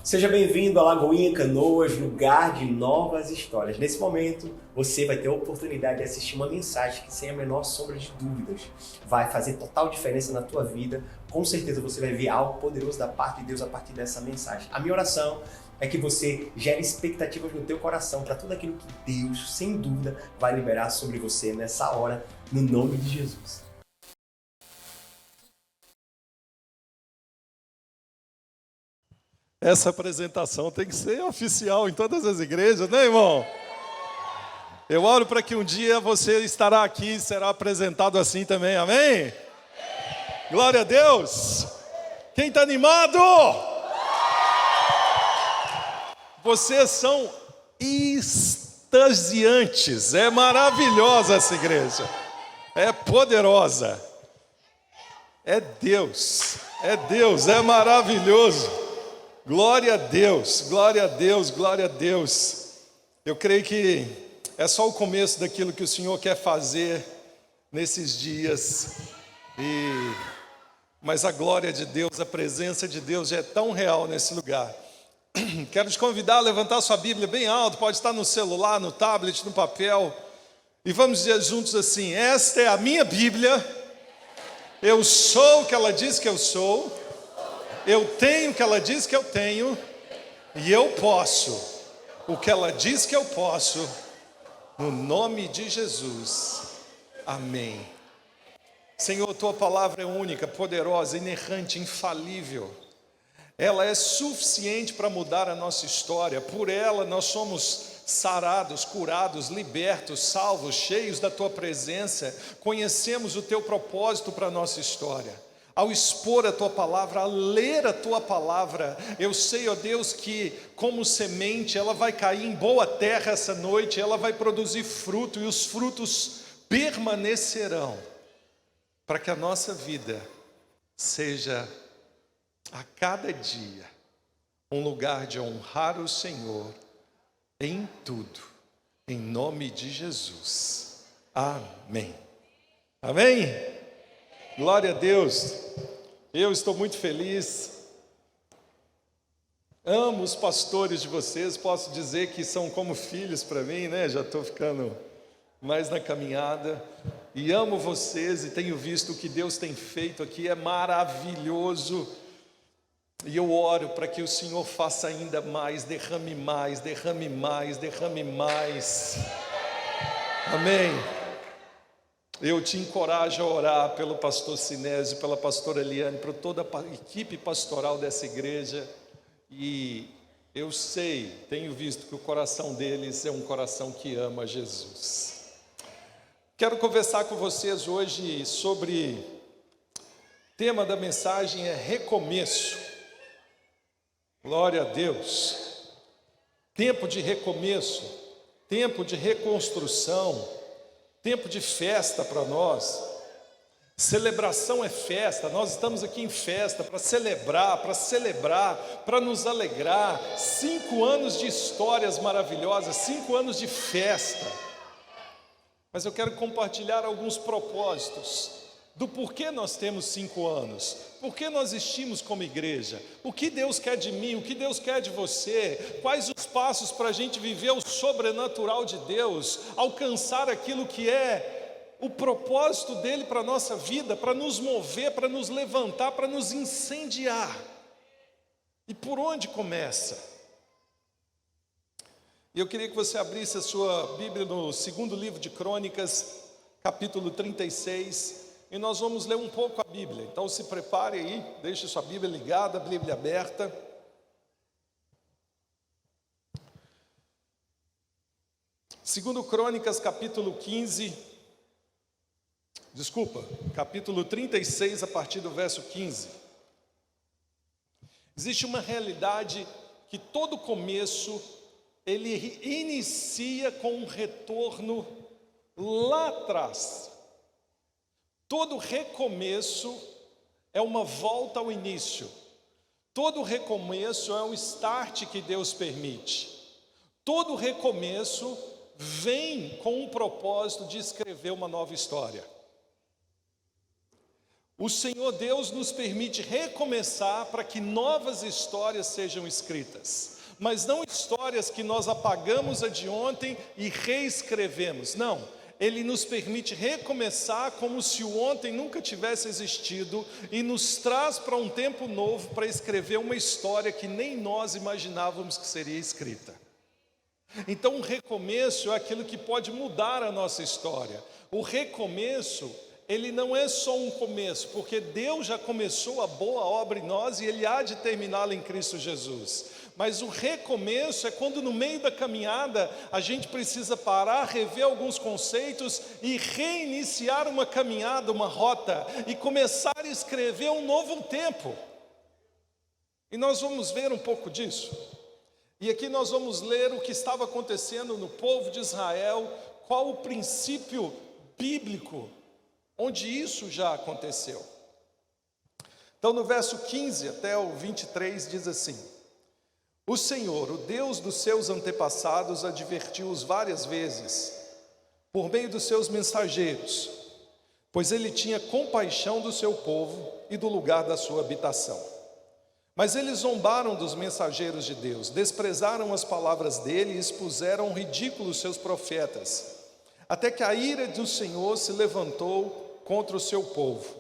Seja bem-vindo a Lagoinha Canoas, lugar de novas histórias. Nesse momento, você vai ter a oportunidade de assistir uma mensagem que, sem a menor sombra de dúvidas, vai fazer total diferença na tua vida. Com certeza você vai ver algo poderoso da parte de Deus a partir dessa mensagem. A minha oração é que você gere expectativas no teu coração para tudo aquilo que Deus, sem dúvida, vai liberar sobre você nessa hora, no nome de Jesus. Essa apresentação tem que ser oficial em todas as igrejas, né, irmão? Eu oro para que um dia você estará aqui e será apresentado assim também, amém? Glória a Deus! Quem está animado? Vocês são extasiantes, é maravilhosa essa igreja, é poderosa, é Deus, é maravilhoso. Glória a Deus, glória a Deus, glória a Deus. Eu creio que é só o começo daquilo que o Senhor quer fazer nesses dias. Mas a glória de Deus, a presença de Deus já é tão real nesse lugar. Quero te convidar a levantar sua Bíblia bem alto, pode estar no celular, no tablet, no papel. E vamos dizer juntos assim: esta é a minha Bíblia, eu sou o que ela diz que eu sou. Eu tenho o que ela diz que eu tenho, e eu posso o que ela diz que eu posso, no nome de Jesus, amém. Senhor, tua palavra é única, poderosa, inerrante, infalível. Ela é suficiente para mudar a nossa história. Por ela nós somos sarados, curados, libertos, salvos, cheios da tua presença. Conhecemos o teu propósito para a nossa história. Ao expor a tua palavra, a ler a tua palavra, eu sei, ó Deus, que como semente ela vai cair em boa terra essa noite, ela vai produzir fruto, e os frutos permanecerão, para que a nossa vida seja a cada dia um lugar de honrar o Senhor em tudo, em nome de Jesus, amém. Amém? Glória a Deus, eu estou muito feliz, amo os pastores de vocês, posso dizer que são como filhos para mim, né? Já estou ficando mais na caminhada, e amo vocês, e tenho visto o que Deus tem feito aqui, é maravilhoso, e eu oro para que o Senhor faça ainda mais, derrame mais, derrame mais, derrame mais, amém. Eu te encorajo a orar pelo pastor Sinésio, pela pastora Eliane, por toda a equipe pastoral dessa igreja. E eu sei, tenho visto que o coração deles é um coração que ama Jesus. Quero conversar com vocês hoje sobre, o tema da mensagem é recomeço. Glória a Deus. Tempo de recomeço, tempo de reconstrução, tempo de festa para nós. Celebração é festa, nós estamos aqui em festa para celebrar, para nos alegrar. 5 anos de histórias maravilhosas, 5 anos de festa. Mas eu quero compartilhar alguns propósitos do porquê nós temos 5 anos, por que nós existimos como igreja, o que Deus quer de mim, o que Deus quer de você, quais os passos para a gente viver o sobrenatural de Deus, alcançar aquilo que é o propósito dele para a nossa vida, para nos mover, para nos levantar, para nos incendiar. E por onde começa? Eu queria que você abrisse a sua Bíblia no segundo livro de Crônicas, capítulo 36, e nós vamos ler um pouco a Bíblia. Então se prepare aí, deixe sua Bíblia ligada, a Bíblia aberta. Segundo Crônicas, capítulo 36, a partir do verso 15. Existe uma realidade que todo começo, ele inicia com um retorno lá atrás. Todo recomeço é uma volta ao início. Todo recomeço é um start que Deus permite. Todo recomeço vem com um propósito de escrever uma nova história. o Senhor Deus nos permite recomeçar para que novas histórias sejam escritas. Mas não histórias que nós apagamos a de ontem e reescrevemos. Não, Ele nos permite recomeçar como se o ontem nunca tivesse existido e nos traz para um tempo novo para escrever uma história que nem nós imaginávamos que seria escrita. Então o recomeço é aquilo que pode mudar a nossa história. O recomeço, ele não é só um começo, porque Deus já começou a boa obra em nós e Ele há de terminá-la em Cristo Jesus. Mas o recomeço é quando no meio da caminhada a gente precisa parar, rever alguns conceitos e reiniciar uma caminhada, uma rota e começar a escrever um novo tempo. E nós vamos ver um pouco disso. E aqui nós vamos ler o que estava acontecendo no povo de Israel, qual o princípio bíblico onde isso já aconteceu. Então no verso 15 até o 23 diz assim: o Senhor, o Deus dos seus antepassados, advertiu-os várias vezes, por meio dos seus mensageiros, pois Ele tinha compaixão do seu povo e do lugar da sua habitação. Mas eles zombaram dos mensageiros de Deus, desprezaram as palavras dele e expuseram ridículo os seus profetas, até que a ira do Senhor se levantou contra o seu povo,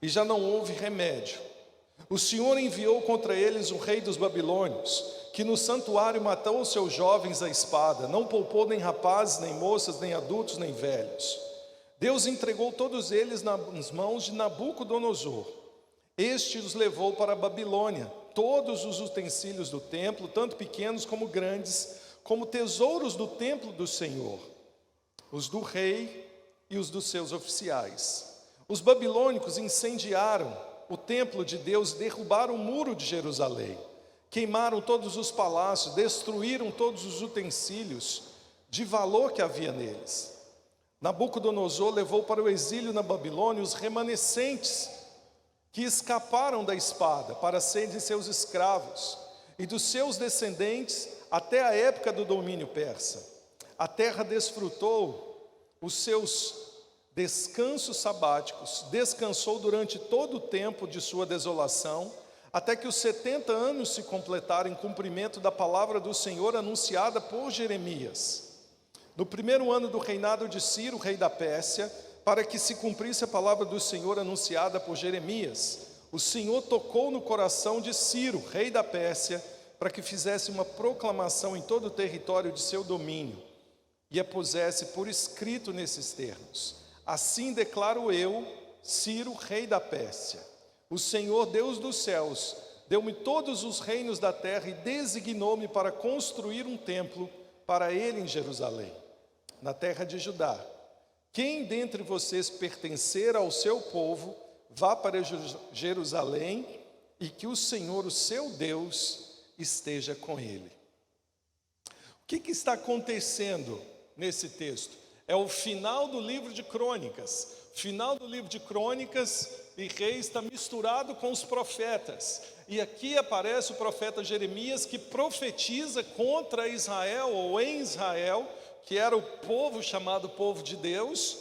e já não houve remédio. O Senhor enviou contra eles o rei dos babilônios, que no santuário matou os seus jovens à espada, não poupou nem rapazes, nem moças, nem adultos, nem velhos. Deus entregou todos eles nas mãos de Nabucodonosor. Este os levou para a Babilônia, todos os utensílios do templo, tanto pequenos como grandes, como tesouros do templo do Senhor, os do rei e os dos seus oficiais. Os babilônicos incendiaram o templo de Deus, derrubaram o muro de Jerusalém, queimaram todos os palácios, destruíram todos os utensílios de valor que havia neles. Nabucodonosor levou para o exílio na Babilônia os remanescentes que escaparam da espada para serem seus escravos, e dos seus descendentes até a época do domínio persa. A terra desfrutou os seus descansos sabáticos, descansou durante todo o tempo de sua desolação, até que os 70 anos se completaram em cumprimento da palavra do Senhor anunciada por Jeremias. No primeiro ano do reinado de Ciro, rei da Pérsia, para que se cumprisse a palavra do Senhor anunciada por Jeremias, o Senhor tocou no coração de Ciro, rei da Pérsia, para que fizesse uma proclamação em todo o território de seu domínio e a pusesse por escrito nesses termos: assim declaro eu, Ciro, rei da Pérsia: o Senhor, Deus dos céus, deu-me todos os reinos da terra e designou-me para construir um templo para ele em Jerusalém, na terra de Judá. Quem dentre vocês pertencer ao seu povo, vá para Jerusalém, e que o Senhor, o seu Deus, esteja com ele. O que está acontecendo nesse texto? É o final do livro de Crônicas. Final do livro de Crônicas e Reis está misturado com os profetas. E aqui aparece o profeta Jeremias, que profetiza contra Israel, ou em Israel, que era o povo chamado povo de Deus,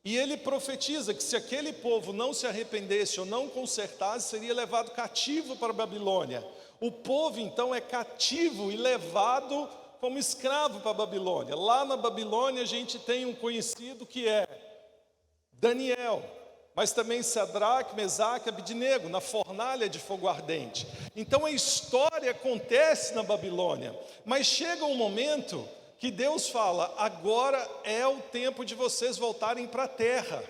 e ele profetiza que se aquele povo não se arrependesse ou não consertasse, seria levado cativo para a Babilônia. O povo então é cativo e levado como escravo para a Babilônia. Lá na Babilônia a gente tem um conhecido que é Daniel, mas também Sadraque, Mesaque, Abidnego, na fornalha de fogo ardente. Então a história acontece na Babilônia, mas chega um momento que Deus fala: agora é o tempo de vocês voltarem para a terra.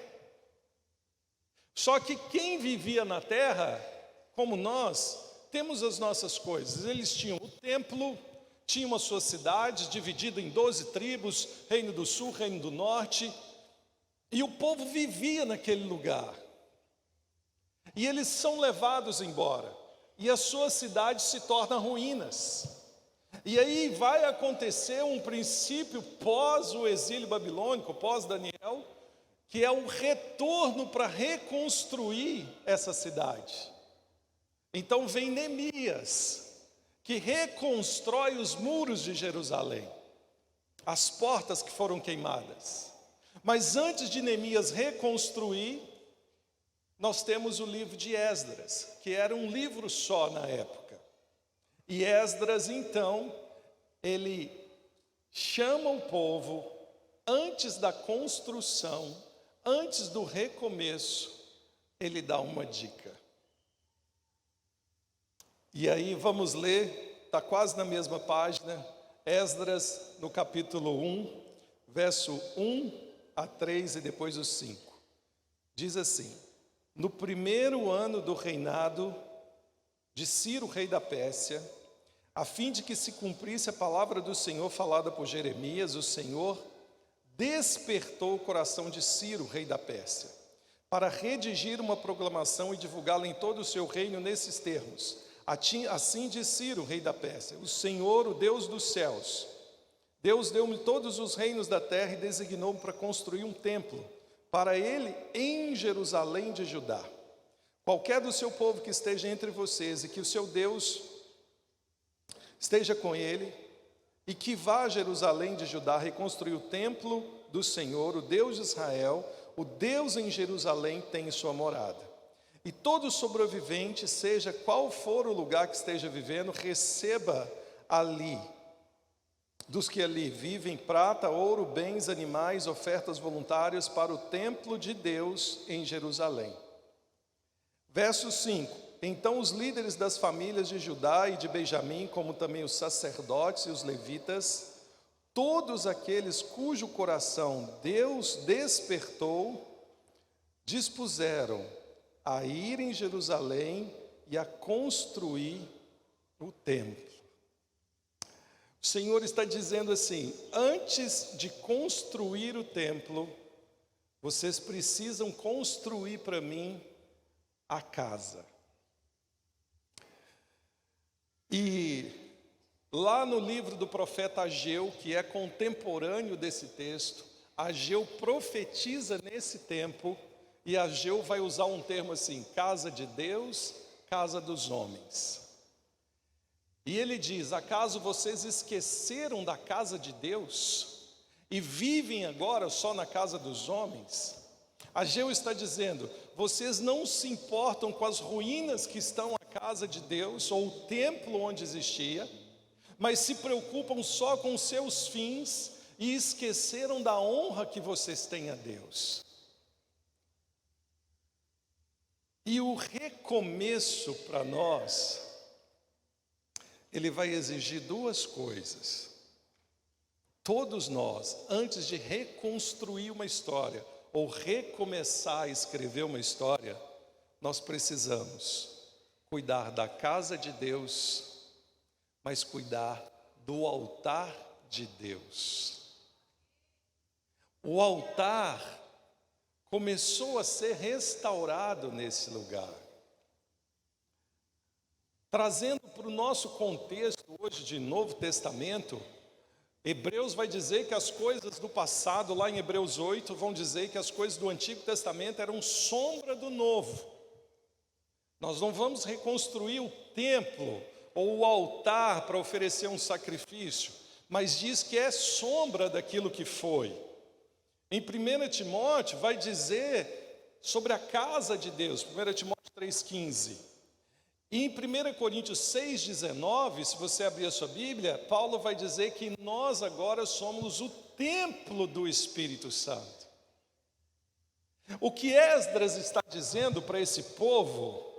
Só que quem vivia na terra, como nós, temos as nossas coisas. Eles tinham o templo, tinham as suas cidades, dividida em 12 tribos, reino do sul, reino do norte, e o povo vivia naquele lugar. E eles são levados embora, e as suas cidades se tornam ruínas. E aí vai acontecer um princípio pós o exílio babilônico, pós Daniel, que é o retorno para reconstruir essa cidade. Então vem Neemias, que reconstrói os muros de Jerusalém, as portas que foram queimadas. Mas antes de Neemias reconstruir, nós temos o livro de Esdras, que era um livro só na época. E Esdras, então, ele chama o povo antes da construção, antes do recomeço, ele dá uma dica. E aí vamos ler, está quase na mesma página, Esdras no capítulo 1, verso 1 a 3 e depois o 5. Diz assim: no primeiro ano do reinado de Ciro, rei da Pérsia, a fim de que se cumprisse a palavra do Senhor falada por Jeremias, o Senhor despertou o coração de Ciro, rei da Pérsia, para redigir uma proclamação e divulgá-la em todo o seu reino nesses termos. Assim diz Ciro, rei da Pérsia: o Senhor, o Deus dos céus, Deus deu-me todos os reinos da terra e designou-me para construir um templo para ele em Jerusalém de Judá. Qualquer do seu povo que esteja entre vocês e que o seu Deus esteja com ele, e que vá a Jerusalém de Judá reconstruir o templo do Senhor, o Deus de Israel, o Deus em Jerusalém tem sua morada. E todo sobrevivente, seja qual for o lugar que esteja vivendo, receba ali, dos que ali vivem, prata, ouro, bens, animais, ofertas voluntárias para o templo de Deus em Jerusalém. Verso 5: então os líderes das famílias de Judá e de Benjamim, como também os sacerdotes e os levitas, todos aqueles cujo coração Deus despertou, dispuseram a ir em Jerusalém e a construir o templo. O Senhor está dizendo assim: antes de construir o templo, vocês precisam construir para mim a casa. E lá no livro do profeta Ageu, que é contemporâneo desse texto, Ageu profetiza nesse tempo, e Ageu vai usar um termo assim: casa de Deus, casa dos homens. E ele diz: acaso vocês esqueceram da casa de Deus e vivem agora só na casa dos homens? Ageu está dizendo: vocês não se importam com as ruínas que estão à casa de Deus, ou o templo onde existia, mas se preocupam só com os seus fins e esqueceram da honra que vocês têm a Deus. E o recomeço para nós, ele vai exigir duas coisas. Todos nós, antes de reconstruir uma história, ou recomeçar a escrever uma história, nós precisamos cuidar da casa de Deus, mas cuidar do altar de Deus. O altar começou a ser restaurado nesse lugar. Trazendo para o nosso contexto hoje de Novo Testamento, Hebreus vai dizer que as coisas do passado, lá em Hebreus 8, vão dizer que as coisas do Antigo Testamento eram sombra do Novo. Nós não vamos reconstruir o templo ou o altar para oferecer um sacrifício, mas diz que é sombra daquilo que foi. Em 1 Timóteo vai dizer sobre a casa de Deus, 1 Timóteo 3,15. E em 1 Coríntios 6,19, se você abrir a sua Bíblia, Paulo vai dizer que nós agora somos o templo do Espírito Santo. O que Esdras está dizendo para esse povo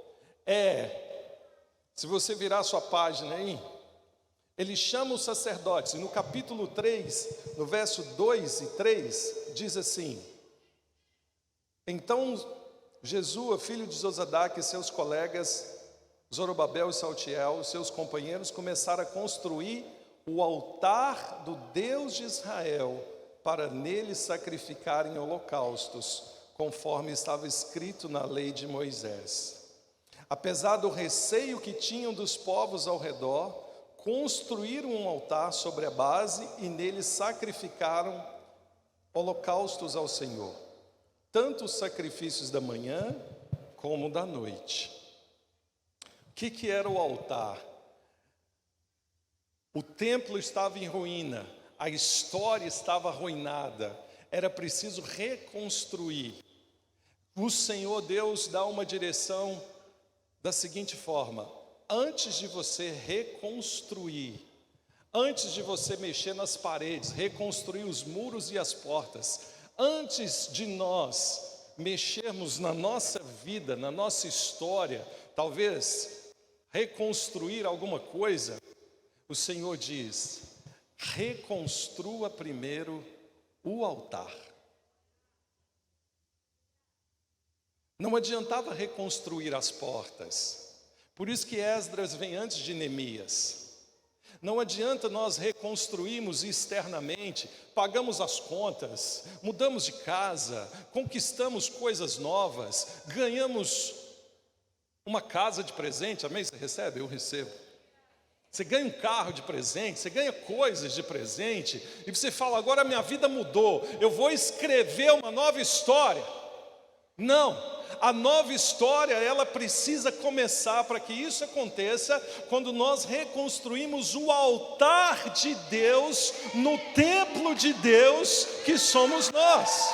se você virar a sua página aí, ele chama os sacerdotes, e no capítulo 3, no verso 2 e 3, diz assim: então Jesua, filho de Josadaque, e seus colegas Zorobabel e Saltiel, seus companheiros, começaram a construir o altar do Deus de Israel, para nele sacrificarem holocaustos, conforme estava escrito na lei de Moisés. Apesar do receio que tinham dos povos ao redor, construíram um altar sobre a base e nele sacrificaram holocaustos ao Senhor, tanto os sacrifícios da manhã como da noite. O que era o altar? O templo estava em ruína, a história estava arruinada, era preciso reconstruir. o Senhor Deus dá uma direção da seguinte forma: antes de você reconstruir, antes de você mexer nas paredes, reconstruir os muros e as portas, antes de nós mexermos na nossa vida, na nossa história, talvez reconstruir alguma coisa, o Senhor diz: reconstrua primeiro o altar. Não adiantava reconstruir as portas. Por isso que Esdras vem antes de Neemias. Não adianta nós reconstruirmos externamente, pagamos as contas, mudamos de casa, conquistamos coisas novas, ganhamos uma casa de presente, amém? Você recebe? Eu recebo. Você ganha um carro de presente, você ganha coisas de presente, e você fala: agora minha vida mudou, eu vou escrever uma nova história. Não. A nova história, ela precisa começar. Para que isso aconteça, quando nós reconstruímos o altar de Deus, no templo de Deus, que somos nós.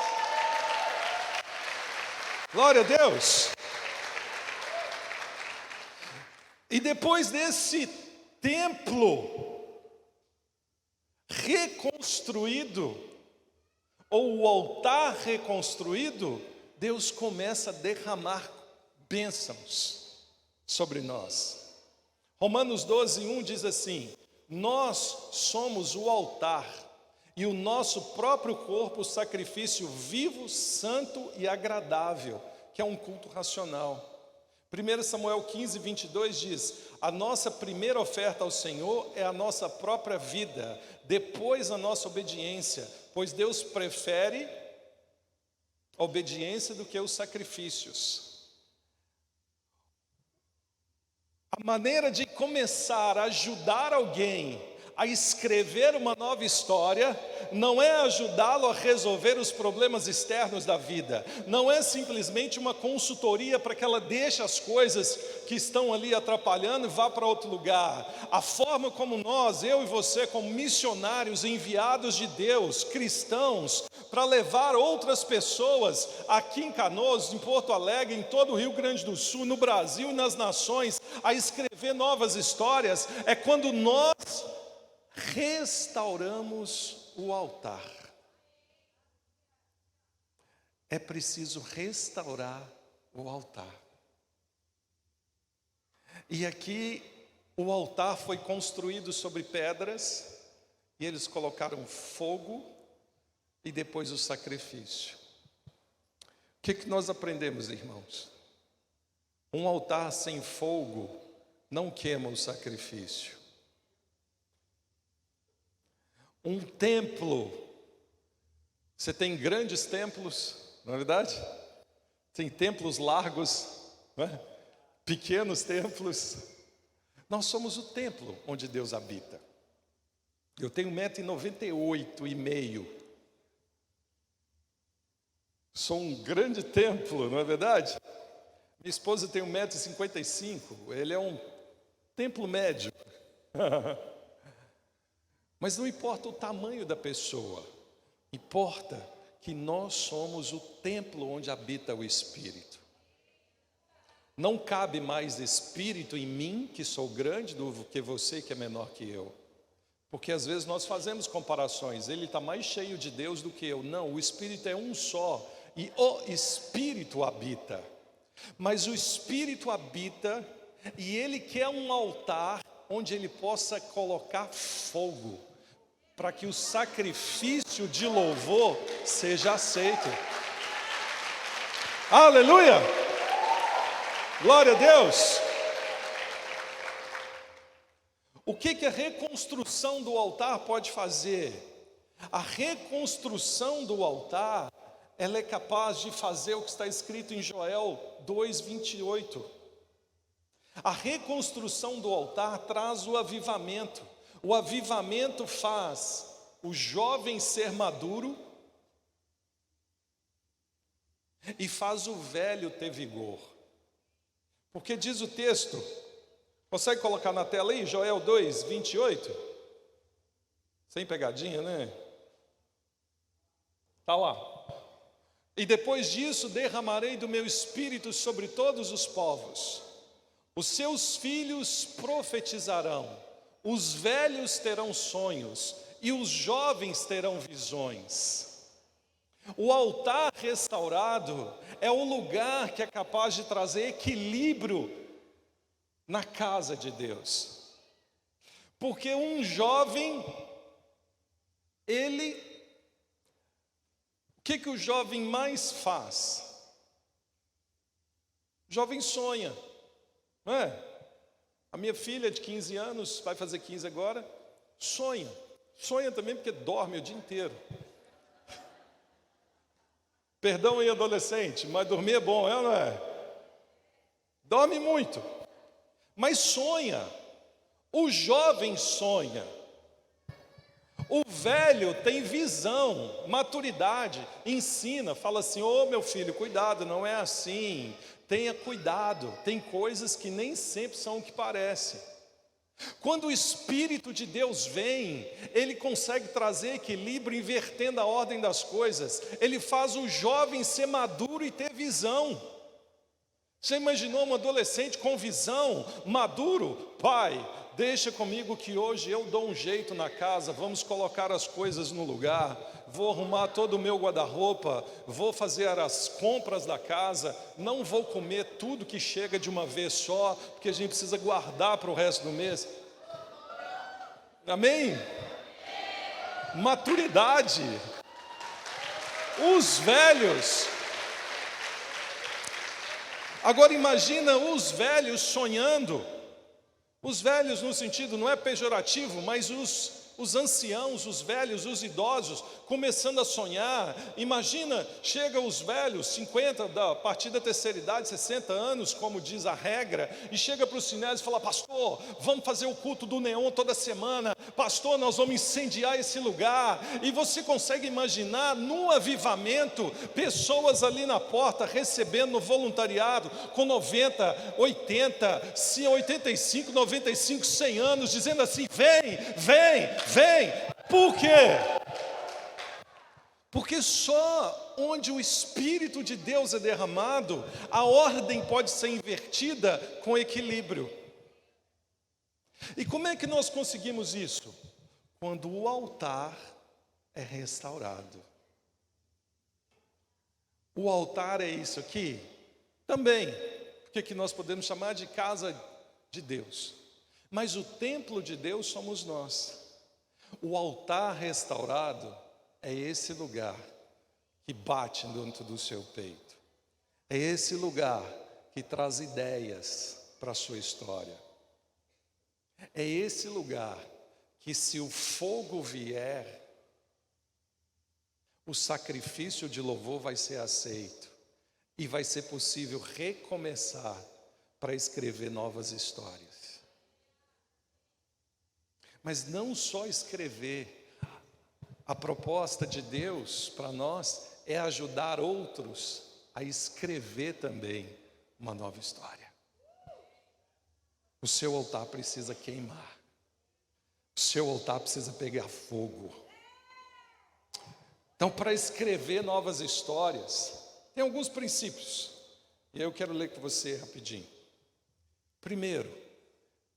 Glória a Deus. E depois desse templo reconstruído, ou o altar reconstruído, Deus começa a derramar bênçãos sobre nós. Romanos 12:1 diz assim: nós somos o altar e o nosso próprio corpo, sacrifício vivo, santo e agradável, que é um culto racional. 1 Samuel 15:22 diz: a nossa primeira oferta ao Senhor é a nossa própria vida, depois a nossa obediência, pois Deus prefere a obediência do que os sacrifícios. A maneira de começar a ajudar alguém a escrever uma nova história não é ajudá-lo a resolver os problemas externos da vida, não é simplesmente uma consultoria para que ela deixe as coisas que estão ali atrapalhando e vá para outro lugar. A forma como nós, eu e você, como missionários enviados de Deus, cristãos, para levar outras pessoas aqui em Canoas, em Porto Alegre, em todo o Rio Grande do Sul, no Brasil e nas nações, a escrever novas histórias, é quando nós restauramos o altar. É preciso restaurar o altar. E aqui o altar foi construído sobre pedras, e eles colocaram fogo e depois o sacrifício. O que nós aprendemos, irmãos? Um altar sem fogo não queima o sacrifício. Um templo, você tem grandes templos, não é verdade? Tem templos largos, não é? Pequenos templos. Nós somos o templo onde Deus habita. Eu tenho 1,98 m e meio. Sou um grande templo, não é verdade? Minha esposa tem 1,55 m, ele é um templo médio. Mas não importa o tamanho da pessoa, importa que nós somos o templo onde habita o Espírito. Não cabe mais Espírito em mim, que sou grande, do que você, que é menor que eu. Porque às vezes nós fazemos comparações, ele está mais cheio de Deus do que eu. Não, o Espírito é um só, e o Espírito habita. Mas o Espírito habita, e ele quer um altar onde ele possa colocar fogo, para que o sacrifício de louvor seja aceito. Aleluia! Glória a Deus! O que a reconstrução do altar pode fazer? A reconstrução do altar, ela é capaz de fazer o que está escrito em Joel 2:28. A reconstrução do altar traz o avivamento. O avivamento faz o jovem ser maduro e faz o velho ter vigor. Porque diz o texto, consegue colocar na tela aí, Joel 2:28? Sem pegadinha, né? Tá lá. E depois disso derramarei do meu espírito sobre todos os povos. Os seus filhos profetizarão, os velhos terão sonhos e os jovens terão visões. O altar restaurado é o lugar que é capaz de trazer equilíbrio na casa de Deus. Porque um jovem, o que o jovem mais faz? O jovem sonha, não é? A minha filha de 15 anos, vai fazer 15 agora, sonha. Sonha também porque dorme o dia inteiro. Perdão aí, adolescente, mas dormir é bom, é ou não é? Dorme muito, mas sonha. O jovem sonha. O velho tem visão, maturidade, ensina, fala assim: ô meu filho, cuidado, não é assim, tenha cuidado, tem coisas que nem sempre são o que parece. Quando o Espírito de Deus vem, Ele consegue trazer equilíbrio, invertendo a ordem das coisas. Ele faz o jovem ser maduro e ter visão. Você imaginou um adolescente com visão, maduro? Pai, deixa comigo que hoje eu dou um jeito na casa, vamos colocar as coisas no lugar, vou arrumar todo o meu guarda-roupa, vou fazer as compras da casa, não vou comer tudo que chega de uma vez só, porque a gente precisa guardar para o resto do mês. Amém? Maturidade. Os velhos. Agora imagina os velhos sonhando. Os velhos no sentido não é pejorativo, mas os anciãos, os velhos, os idosos, começando a sonhar. Imagina, chega os velhos, 50, a partir da terceira idade, 60 anos, como diz a regra, e chega para o Sinésio e fala: pastor, vamos fazer o culto do neon toda semana, pastor, nós vamos incendiar esse lugar. E você consegue imaginar, no avivamento, pessoas ali na porta, recebendo no voluntariado, com 90, 80, 85, 95, 100 anos, dizendo assim: vem, vem, vem. Por quê? Porque só onde o Espírito de Deus é derramado, a ordem pode ser invertida com equilíbrio. E como é que nós conseguimos isso? Quando o altar é restaurado. O altar é isso aqui? Também, porque que nós podemos chamar de casa de Deus. Mas o templo de Deus somos nós. O altar restaurado é esse lugar que bate dentro do seu peito. É esse lugar que traz ideias para a sua história. É esse lugar que, se o fogo vier, o sacrifício de louvor vai ser aceito e vai ser possível recomeçar para escrever novas histórias. Mas não só escrever. A proposta de Deus para nós é ajudar outros a escrever também uma nova história. O seu altar precisa queimar. O seu altar precisa pegar fogo. Então, para escrever novas histórias, tem alguns princípios. E eu quero ler com você rapidinho. Primeiro,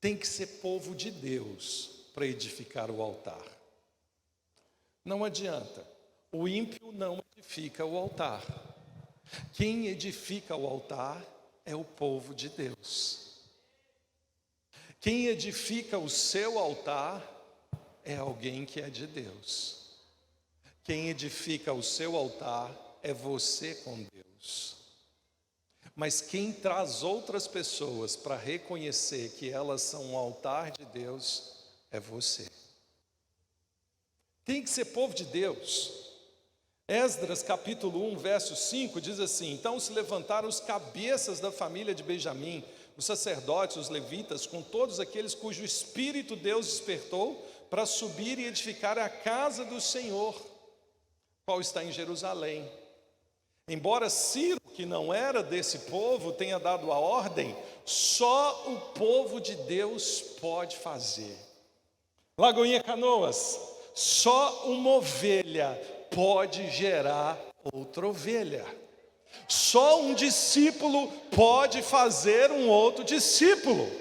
tem que ser povo de Deus para edificar o altar. Não adianta, o ímpio não edifica o altar. Quem edifica o altar é o povo de Deus. Quem edifica o seu altar é alguém que é de Deus. Quem edifica o seu altar é você com Deus. Mas quem traz outras pessoas para reconhecer que elas são um altar de Deus é você. Tem que ser povo de Deus. Esdras capítulo 1, verso 5 diz assim: então se levantaram os cabeças da família de Benjamim, os sacerdotes, os levitas, com todos aqueles cujo espírito Deus despertou, para subir e edificar a casa do Senhor, qual está em Jerusalém. Embora Ciro, que não era desse povo, tenha dado a ordem, só o povo de Deus pode fazer. Lagoinha Canoas, só uma ovelha pode gerar outra ovelha. Só um discípulo pode fazer um outro discípulo.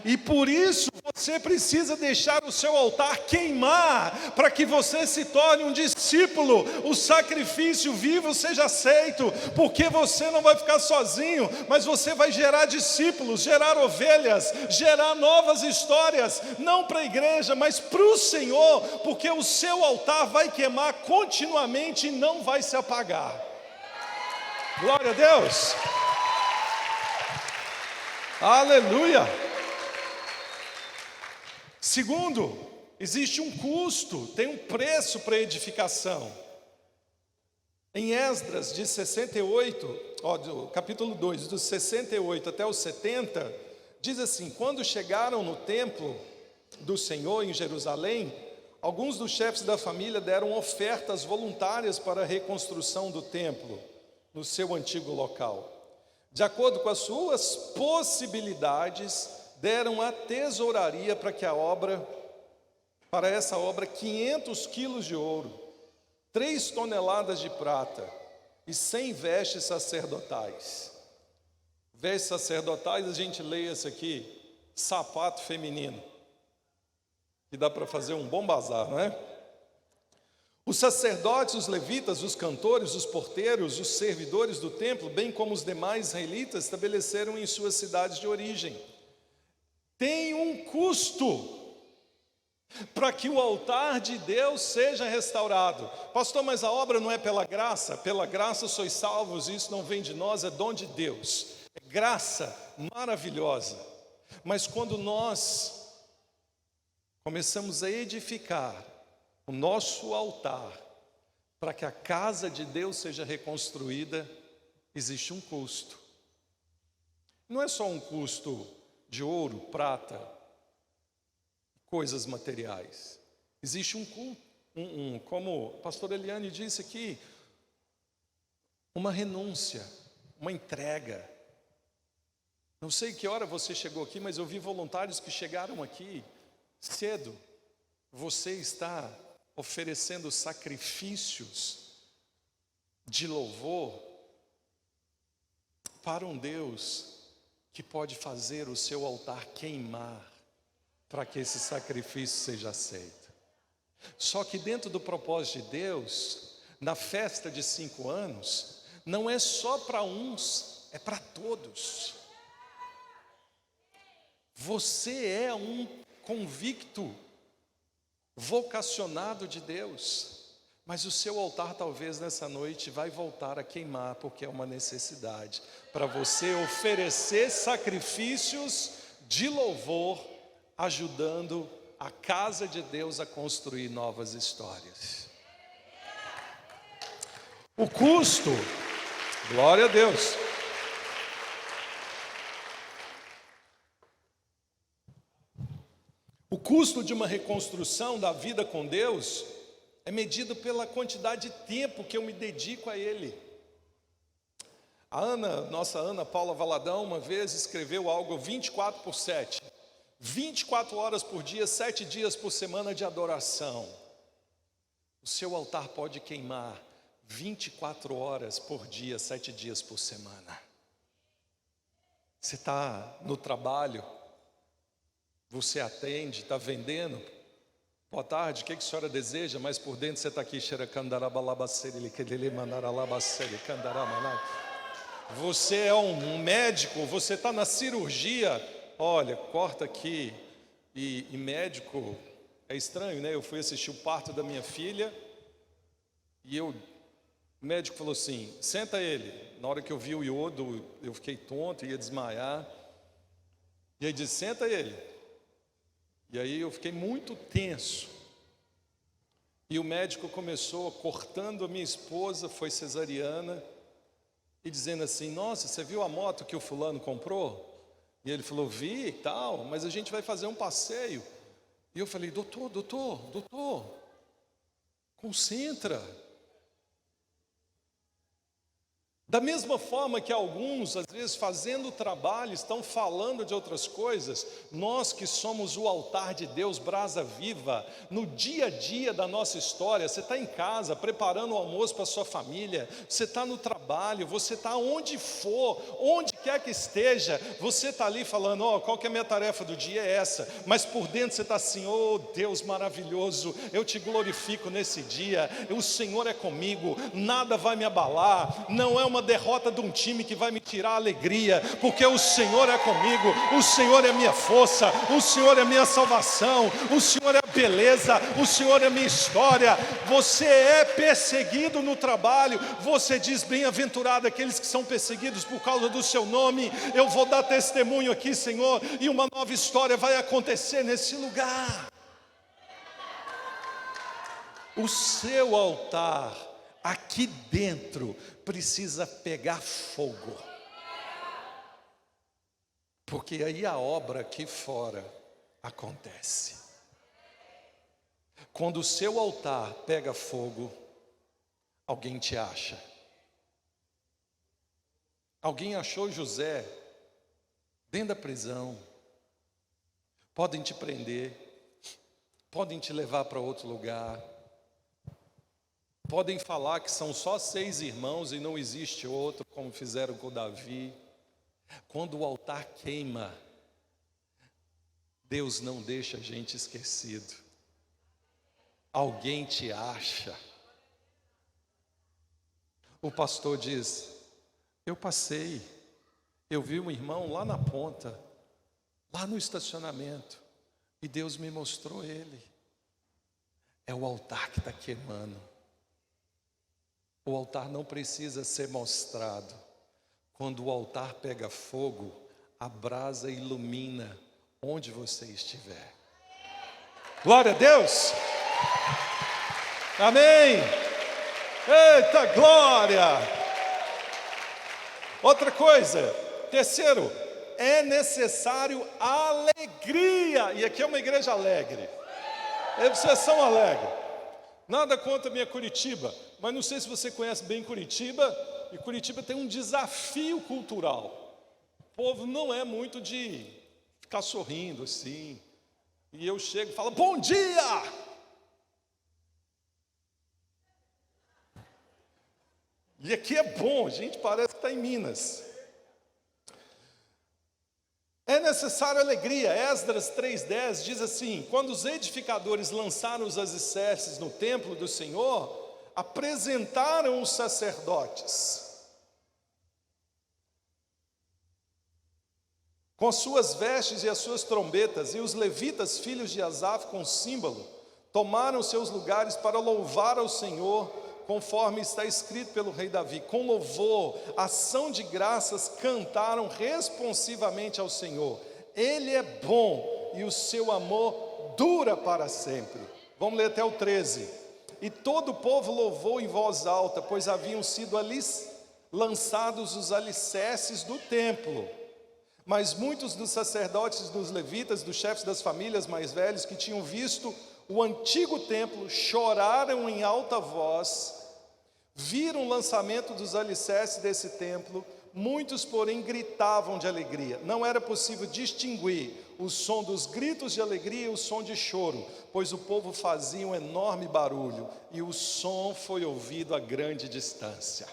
E por isso você precisa deixar o seu altar queimar, para que você se torne um discípulo, o sacrifício vivo seja aceito, porque você não vai ficar sozinho, mas você vai gerar discípulos, gerar ovelhas, gerar novas histórias, não para a igreja, mas para o Senhor, porque o seu altar vai queimar continuamente e não vai se apagar. Glória a Deus! Aleluia! Segundo, existe um custo, tem um preço para a edificação. Em Esdras, de 68, do capítulo 2, dos 68 até os 70, diz assim: quando chegaram no templo do Senhor em Jerusalém, alguns dos chefes da família deram ofertas voluntárias para a reconstrução do templo no seu antigo local. De acordo com as suas possibilidades, deram à tesouraria para essa obra 500 quilos de ouro, 3 toneladas de prata e 100 vestes sacerdotais. Vestes sacerdotais, a gente lê esse aqui, sapato feminino, que dá para fazer um bom bazar, não é? Os sacerdotes, os levitas, os cantores, os porteiros, os servidores do templo, bem como os demais israelitas, estabeleceram em suas cidades de origem. Tem um custo para que o altar de Deus seja restaurado. Pastor, mas a obra não é pela graça sois salvos, isso não vem de nós, é dom de Deus, é graça maravilhosa. Mas quando nós começamos a edificar o nosso altar, para que a casa de Deus seja reconstruída, existe um custo. Não é só um custo de ouro, prata, coisas materiais. Existe um culto, como o pastor Eliane disse aqui, uma renúncia, uma entrega. Não sei que hora você chegou aqui, mas eu vi voluntários que chegaram aqui cedo. Você está oferecendo sacrifícios de louvor para um Deus que pode fazer o seu altar queimar, para que esse sacrifício seja aceito. Só que dentro do propósito de Deus, na festa de 5 anos, não é só para uns, é para todos. Você é um convicto, vocacionado de Deus, mas o seu altar talvez nessa noite vai voltar a queimar, porque é uma necessidade para você oferecer sacrifícios de louvor, ajudando a casa de Deus a construir novas histórias. O custo, glória a Deus. O custo de uma reconstrução da vida com Deus é medido pela quantidade de tempo que eu me dedico a Ele. Nossa Ana Paula Valadão, uma vez escreveu algo 24/7. 24 horas por dia, 7 dias por semana de adoração. O seu altar pode queimar 24 horas por dia, 7 dias por semana. Você está no trabalho, você atende, está vendendo. Boa tarde, o que a senhora deseja? Mas por dentro você está aqui. Você é um médico, você está na cirurgia. Olha, corta aqui. E médico é estranho, né? Eu fui assistir o parto da minha filha e o médico falou assim: senta ele. Na hora que eu vi o iodo, eu fiquei tonto, ia desmaiar. E aí disse: senta ele. E aí eu fiquei muito tenso. E o médico começou cortando a minha esposa, foi cesariana, e dizendo assim: nossa, você viu a moto que o fulano comprou? E ele falou: vi e tal, mas a gente vai fazer um passeio. E eu falei: doutor, concentra. Da mesma forma que alguns, às vezes, fazendo o trabalho, estão falando de outras coisas, nós que somos o altar de Deus, brasa viva, no dia a dia da nossa história, você está em casa, preparando o almoço para a sua família, você está no trabalho, você está onde for, onde quer que esteja, você está ali falando, qual que é a minha tarefa do dia? É essa, mas por dentro você está assim, Deus maravilhoso, eu te glorifico nesse dia, o Senhor é comigo, nada vai me abalar, não é uma derrota de um time que vai me tirar a alegria, porque o Senhor é comigo, o Senhor é minha força, o Senhor é minha salvação, o Senhor é a beleza, o Senhor é minha história. Você é perseguido no trabalho, você diz, bem-aventurado aqueles que são perseguidos por causa do seu nome. Eu vou dar testemunho aqui, Senhor, e uma nova história vai acontecer nesse lugar. O seu altar aqui dentro precisa pegar fogo, porque aí a obra aqui fora acontece. Quando o seu altar pega fogo, alguém te acha. Alguém achou José dentro da prisão. Podem te prender, podem te levar para outro lugar. Podem falar que são só 6 irmãos e não existe outro, como fizeram com Davi. Quando o altar queima, Deus não deixa a gente esquecido. Alguém te acha. O pastor diz, eu passei, eu vi um irmão lá na ponta, lá no estacionamento, e Deus me mostrou ele. É o altar que está queimando. O altar não precisa ser mostrado. Quando o altar pega fogo, a brasa ilumina onde você estiver. Glória a Deus! Amém! Eita glória! Outra coisa, terceiro, é necessário alegria. E aqui é uma igreja alegre. Vocês são alegres. Nada contra a minha Curitiba, mas não sei se você conhece bem Curitiba, e Curitiba tem um desafio cultural. O povo não é muito de ficar sorrindo assim, e eu chego e falo, bom dia! E aqui é bom, a gente parece que está em Minas. É necessário alegria. Esdras 3:10 diz assim, quando os edificadores lançaram os alicerces no templo do Senhor, apresentaram os sacerdotes com suas vestes e as suas trombetas, e os levitas, filhos de Asaf, com símbolo, tomaram seus lugares para louvar ao Senhor, conforme está escrito pelo rei Davi. Com louvor, ação de graças, cantaram responsivamente ao Senhor. Ele é bom e o seu amor dura para sempre. Vamos ler até o 13. E todo o povo louvou em voz alta, pois haviam sido lançados os alicerces do templo. Mas muitos dos sacerdotes, dos levitas, dos chefes das famílias mais velhos, que tinham visto o antigo templo, choraram em alta voz, viram o lançamento dos alicerces desse templo. Muitos, porém, gritavam de alegria. Não era possível distinguir o som dos gritos de alegria e o som de choro, pois o povo fazia um enorme barulho, e o som foi ouvido a grande distância.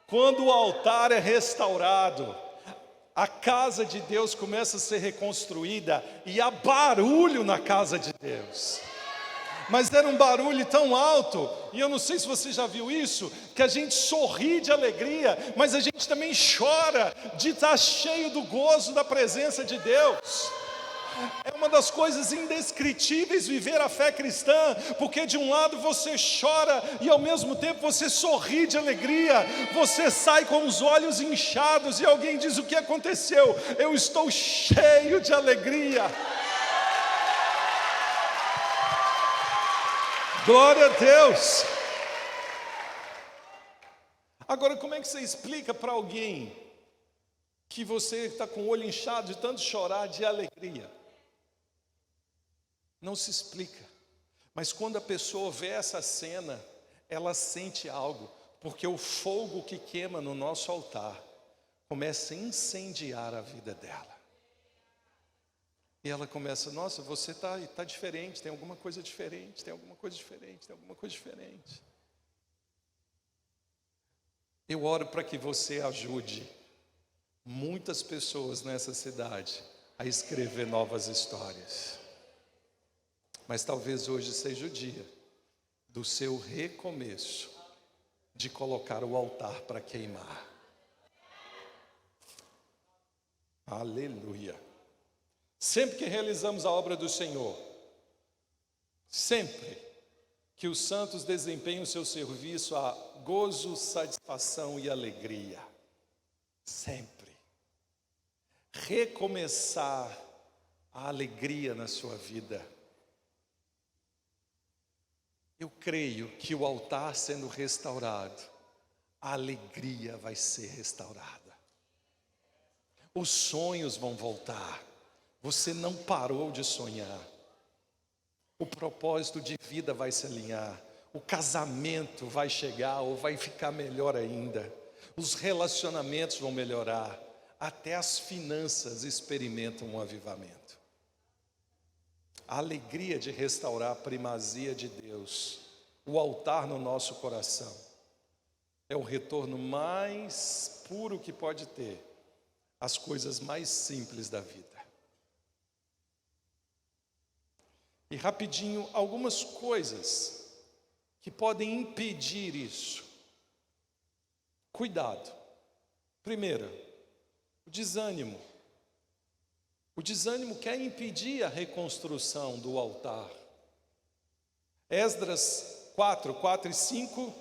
Quando o altar é restaurado, a casa de Deus começa a ser reconstruída, e há barulho na casa de Deus. Mas era um barulho tão alto, e eu não sei se você já viu isso, que a gente sorri de alegria, mas a gente também chora de estar cheio do gozo da presença de Deus. É uma das coisas indescritíveis viver a fé cristã, porque de um lado você chora e ao mesmo tempo você sorri de alegria. Você sai com os olhos inchados e alguém diz, o que aconteceu? Eu estou cheio de alegria. Glória a Deus. Agora, como é que você explica para alguém que você está com o olho inchado de tanto chorar de alegria? Não se explica. Mas quando a pessoa vê essa cena, ela sente algo. Porque o fogo que queima no nosso altar começa a incendiar a vida dela. E ela começa, nossa, você tá diferente, tem alguma coisa diferente, tem alguma coisa diferente, tem alguma coisa diferente. Eu oro para que você ajude muitas pessoas nessa cidade a escrever novas histórias. Mas talvez hoje seja o dia do seu recomeço, de colocar o altar para queimar. Aleluia. Sempre que realizamos a obra do Senhor, sempre que os santos desempenham o seu serviço, há gozo, satisfação e alegria. Sempre. Recomeçar a alegria na sua vida. Eu creio que o altar sendo restaurado, a alegria vai ser restaurada. Os sonhos vão voltar. Você não parou de sonhar. O propósito de vida vai se alinhar. O casamento vai chegar ou vai ficar melhor ainda. Os relacionamentos vão melhorar. Até as finanças experimentam um avivamento. A alegria de restaurar a primazia de Deus, o altar no nosso coração, é o retorno mais puro que pode ter às coisas mais simples da vida. E rapidinho, algumas coisas que podem impedir isso. Cuidado. Primeiro, o desânimo. O desânimo quer impedir a reconstrução do altar. Esdras 4 e 5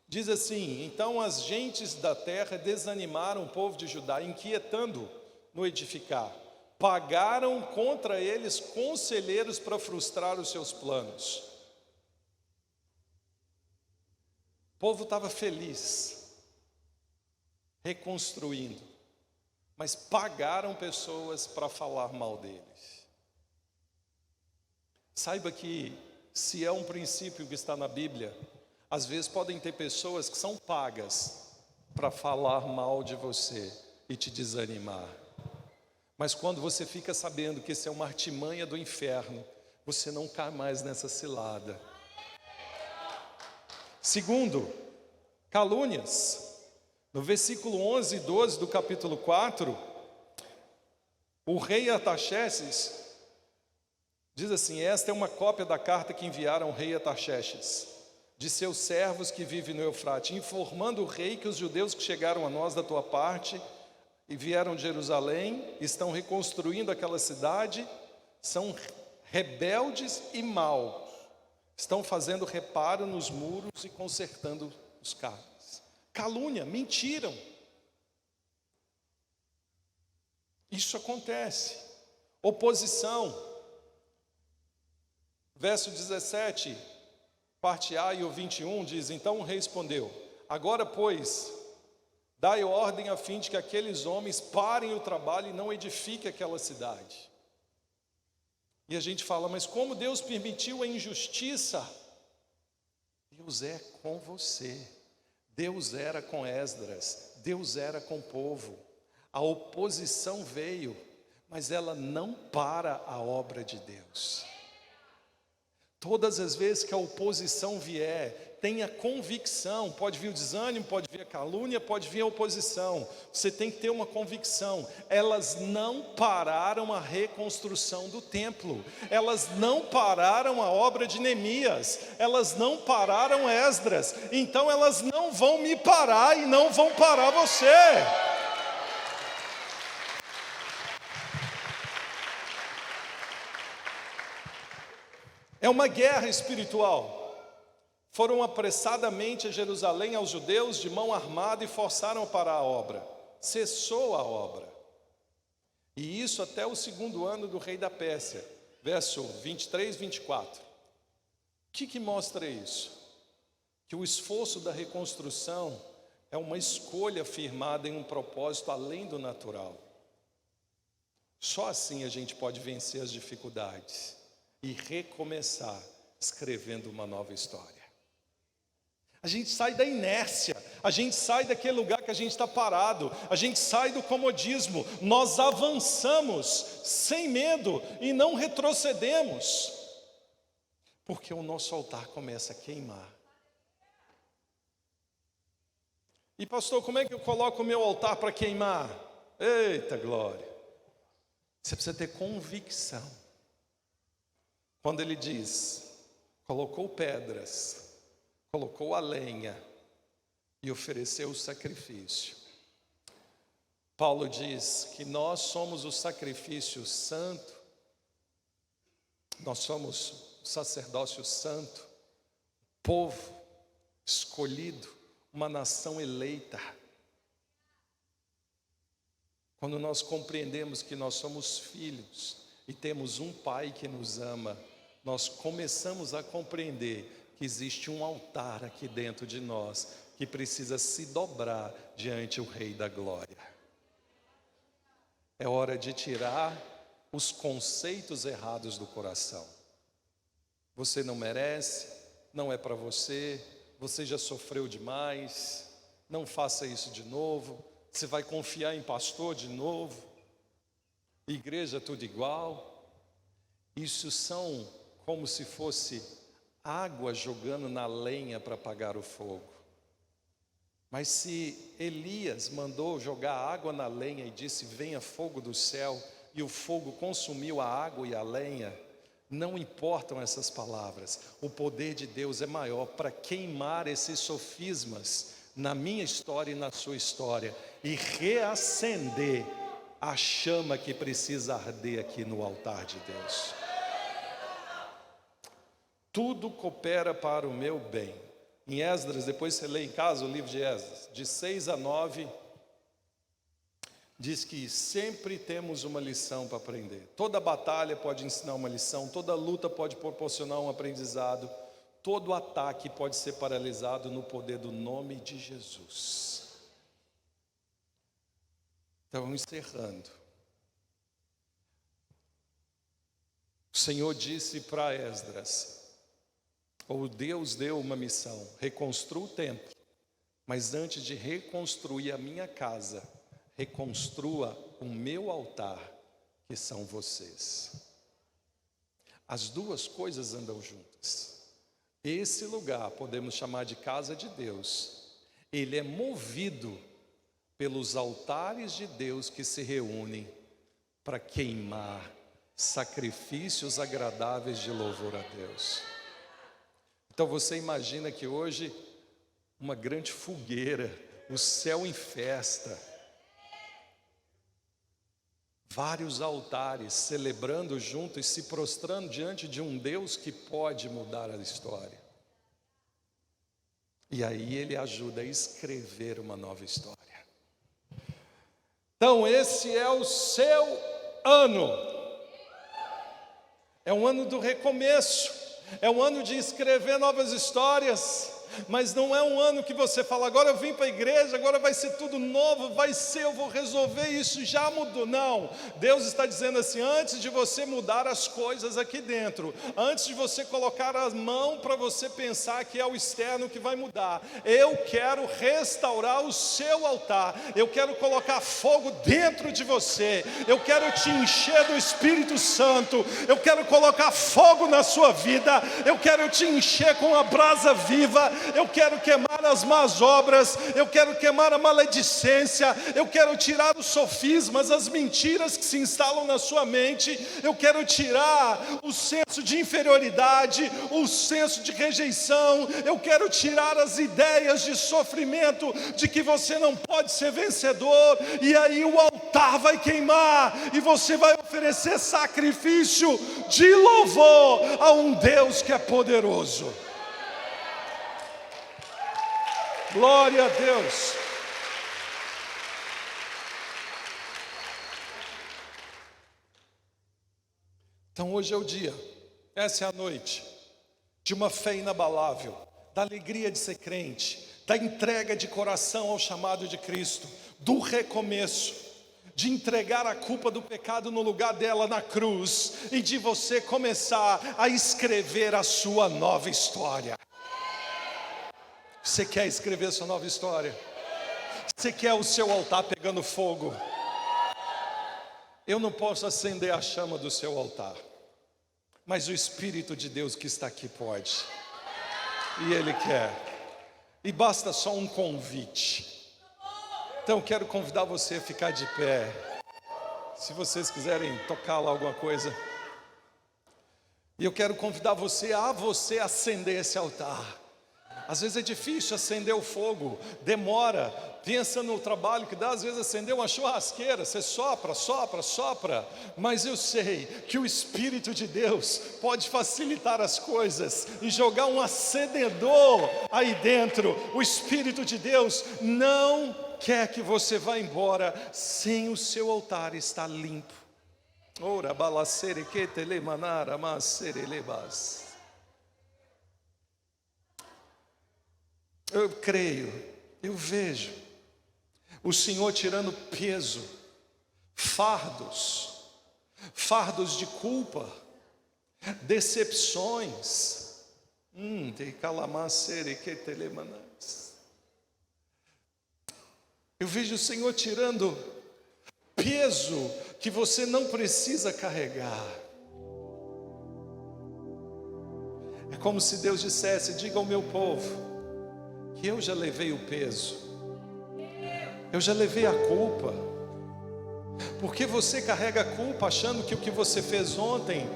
diz assim: então as gentes da terra desanimaram o povo de Judá, inquietando no edificar. Pagaram contra eles conselheiros para frustrar os seus planos. O povo estava feliz, reconstruindo, mas pagaram pessoas para falar mal deles. Saiba que, se é um princípio que está na Bíblia, às vezes podem ter pessoas que são pagas para falar mal de você e te desanimar. Mas quando você fica sabendo que isso é uma artimanha do inferno, você não cai mais nessa cilada. Segundo, calúnias. No versículo 11 e 12 do capítulo 4, o rei Artaxerxes diz assim: esta é uma cópia da carta que enviaram ao rei Artaxerxes, de seus servos que vivem no Eufrate, informando o rei que os judeus que chegaram a nós da tua parte e vieram de Jerusalém, estão reconstruindo aquela cidade, são rebeldes e maus, estão fazendo reparo nos muros e consertando os carros. Calúnia, mentiram. Isso acontece. Oposição. Verso 17, parte A e o 21 diz: então o rei respondeu: agora, pois, dai ordem a fim de que aqueles homens parem o trabalho e não edifiquem aquela cidade. E a gente fala, mas como Deus permitiu a injustiça? Deus é com você. Deus era com Esdras, Deus era com o povo. A oposição veio, mas ela não para a obra de Deus. Todas as vezes que a oposição vier, tenha convicção. Pode vir o desânimo, pode vir a calúnia, pode vir a oposição. Você tem que ter uma convicção. Elas não pararam a reconstrução do templo. Elas não pararam a obra de Neemias. Elas não pararam Esdras. Então elas não vão me parar e não vão parar você. É uma guerra espiritual. Foram apressadamente a Jerusalém aos judeus de mão armada e forçaram a parar a obra. Cessou a obra. E isso até o 2º ano do rei da Pérsia. Verso 23, 24. O que mostra isso? Que o esforço da reconstrução é uma escolha firmada em um propósito além do natural. Só assim a gente pode vencer as dificuldades e recomeçar escrevendo uma nova história. A gente sai da inércia, a gente sai daquele lugar que a gente está parado, a gente sai do comodismo, nós avançamos sem medo e não retrocedemos, porque o nosso altar começa a queimar. E pastor, como é que eu coloco o meu altar para queimar? Eita glória! Você precisa ter convicção. Quando ele diz, colocou pedras, colocou a lenha e ofereceu o sacrifício. Paulo diz que nós somos o sacrifício santo, nós somos o sacerdócio santo, povo escolhido, uma nação eleita. Quando nós compreendemos que nós somos filhos e temos um Pai que nos ama, nós começamos a compreender que existe um altar aqui dentro de nós que precisa se dobrar diante do Rei da Glória. É hora de tirar os conceitos errados do coração. Você não merece, não é para você, você já sofreu demais, não faça isso de novo, você vai confiar em pastor de novo, igreja tudo igual. Isso são como se fosse água jogando na lenha para apagar o fogo. Mas se Elias mandou jogar água na lenha e disse, venha fogo do céu, e o fogo consumiu a água e a lenha, não importam essas palavras, o poder de Deus é maior para queimar esses sofismas na minha história e na sua história, e reacender a chama que precisa arder aqui no altar de Deus. Tudo coopera para o meu bem. Em Esdras, depois você lê em casa o livro de Esdras, de 6 a 9, diz que sempre temos uma lição para aprender. Toda batalha pode ensinar uma lição, toda luta pode proporcionar um aprendizado, todo ataque pode ser paralisado no poder do nome de Jesus. Então, encerrando. O Senhor disse para Esdras, ou Deus deu uma missão, reconstrua o templo, mas antes de reconstruir a minha casa, reconstrua o meu altar, que são vocês. As duas coisas andam juntas. Esse lugar, podemos chamar de casa de Deus, ele é movido pelos altares de Deus que se reúnem para queimar sacrifícios agradáveis de louvor a Deus. Então você imagina que hoje, uma grande fogueira, o céu em festa, vários altares celebrando juntos e se prostrando diante de um Deus que pode mudar a história. E aí ele ajuda a escrever uma nova história. Então esse é o seu ano. É um ano do recomeço. É um ano de escrever novas histórias, mas não é um ano que você fala, agora eu vim para a igreja, agora vai ser tudo novo, vai ser, eu vou resolver isso, já mudou. Não, Deus está dizendo assim, antes de você mudar as coisas aqui dentro, antes de você colocar a mão para você pensar que é o externo que vai mudar, eu quero restaurar o seu altar, eu quero colocar fogo dentro de você, eu quero te encher do Espírito Santo, eu quero colocar fogo na sua vida, eu quero te encher com a brasa viva, eu quero queimar as más obras, eu quero queimar a maledicência, eu quero tirar os sofismas, as mentiras que se instalam na sua mente, eu quero tirar o senso de inferioridade, o senso de rejeição, eu quero tirar as ideias de sofrimento, de que você não pode ser vencedor, e aí o altar vai queimar, e você vai oferecer sacrifício de louvor a um Deus que é poderoso. Glória a Deus. Então hoje é o dia, essa é a noite, de uma fé inabalável, da alegria de ser crente, da entrega de coração ao chamado de Cristo, do recomeço, de entregar a culpa do pecado no lugar dela na cruz, e de você começar a escrever a sua nova história. Você quer escrever sua nova história? Você quer o seu altar pegando fogo? Eu não posso acender a chama do seu altar, mas o Espírito de Deus que está aqui pode. E Ele quer. E basta só um convite. Então eu quero convidar você a ficar de pé. Se vocês quiserem tocar lá alguma coisa. E eu quero convidar você a acender esse altar. Às vezes é difícil acender o fogo, demora. Pensa no trabalho que dá, às vezes acender uma churrasqueira, você sopra, mas eu sei que o Espírito de Deus pode facilitar as coisas e jogar um acendedor aí dentro. O Espírito de Deus não quer que você vá embora sem o seu altar estar limpo. Ora balacere que telemanara maserelebas. Eu creio, eu vejo o Senhor tirando peso, fardos de culpa, decepções. Eu vejo o Senhor tirando peso que você não precisa carregar. É como se Deus dissesse: diga ao meu povo que eu já levei o peso, eu já levei a culpa. Porque você carrega a culpa achando que o que você fez ontem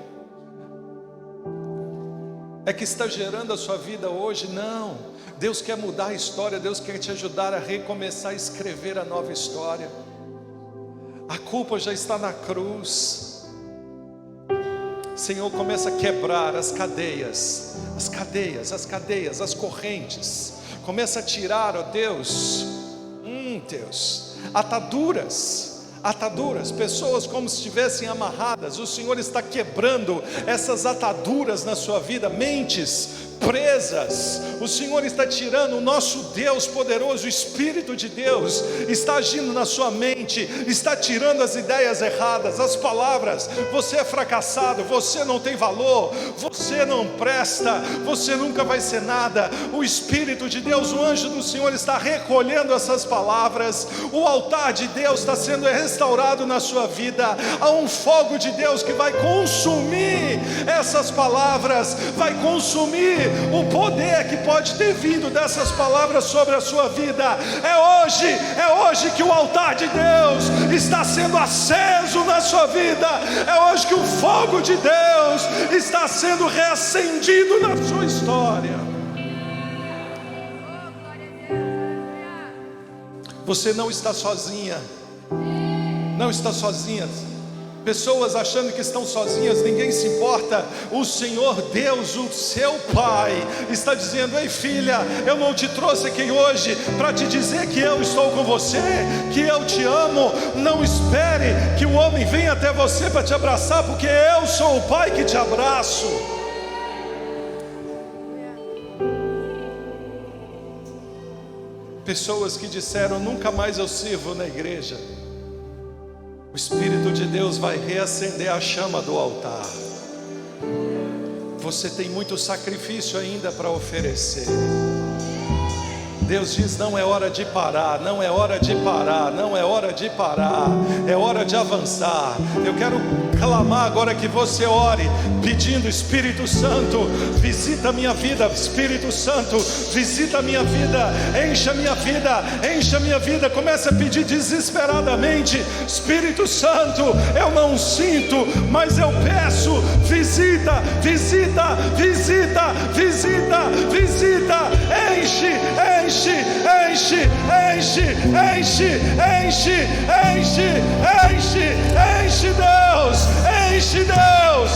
é que está gerando a sua vida hoje? Não, Deus quer mudar a história, Deus quer te ajudar a recomeçar a escrever a nova história. A culpa já está na cruz. Senhor, começa a quebrar as cadeias, as correntes. Começa a tirar, ó Deus, Deus, ataduras, pessoas como se estivessem amarradas. O Senhor está quebrando essas ataduras na sua vida, mentes presas. O Senhor está tirando. O nosso Deus poderoso, o Espírito de Deus está agindo na sua mente, está tirando as ideias erradas, as palavras: você é fracassado, você não tem valor, você não presta, você nunca vai ser nada. O Espírito de Deus, o anjo do Senhor está recolhendo essas palavras. O altar de Deus está sendo restaurado na sua vida. Há um fogo de Deus que vai consumir essas palavras, vai consumir o poder que pode ter vindo dessas palavras sobre a sua vida. É hoje que o altar de Deus está sendo aceso na sua vida. É hoje que o fogo de Deus está sendo reacendido na sua história. Você não está sozinha. Não está sozinha. Pessoas achando que estão sozinhas, ninguém se importa. O Senhor Deus, o seu Pai, está dizendo: ei filha, eu não te trouxe aqui hoje para te dizer que eu estou com você, que eu te amo. Não espere que o homem venha até você para te abraçar, porque eu sou o Pai que te abraço. Pessoas que disseram: nunca mais eu sirvo na igreja. O Espírito de Deus vai reacender a chama do altar. Você tem muito sacrifício ainda para oferecer. Deus diz: não é hora de parar, não é hora de parar, não é hora de parar, é hora de avançar. Eu quero clamar agora que você ore, pedindo: Espírito Santo, visita a minha vida. Espírito Santo, visita a minha vida, encha a minha vida, encha a minha vida. Comece a pedir desesperadamente: Espírito Santo, eu não sinto, mas eu peço, visita, visita, visita, visita, visita, enche, enche, enche, enche, enche, enche, enche, enche, enche, Deus, enche, Deus,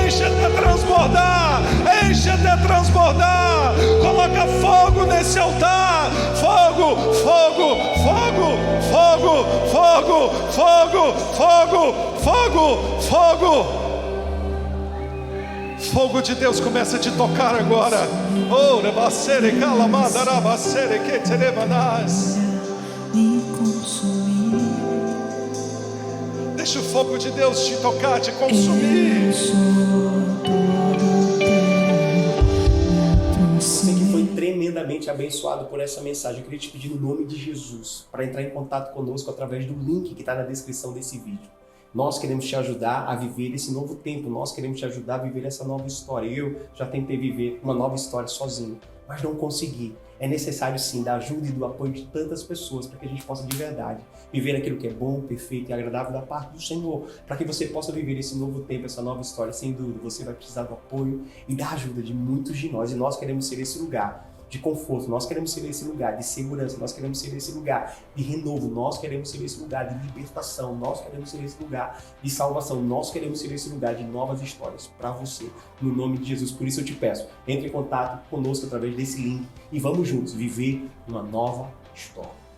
enche até transbordar, enche até transbordar. Coloca fogo nesse altar, fogo, fogo, fogo, fogo, fogo, fogo, fogo, fogo, fogo. Fogo de Deus começa a te tocar agora. Oh, rebacere calamada, rabacere que teremanás. Deixa o fogo de Deus te tocar, te consumir. Você que foi tremendamente abençoado abençoado por essa mensagem, eu queria te pedir no nome de Jesus para entrar em contato conosco através do link que está na descrição desse vídeo. Nós queremos te ajudar a viver esse novo tempo, nós queremos te ajudar a viver essa nova história. Eu já tentei viver uma nova história sozinho, mas não consegui. É necessário sim da ajuda e do apoio de tantas pessoas para que a gente possa de verdade viver aquilo que é bom, perfeito e agradável da parte do Senhor, para que você possa viver esse novo tempo, essa nova história. Sem dúvida, você vai precisar do apoio e da ajuda de muitos de nós, e nós queremos ser esse lugar de conforto, nós queremos ser esse lugar de segurança, nós queremos ser esse lugar de renovo, nós queremos ser esse lugar de libertação, nós queremos ser esse lugar de salvação, nós queremos ser esse lugar de novas histórias para você, no nome de Jesus. Por isso eu te peço, entre em contato conosco através desse link e vamos juntos viver uma nova história.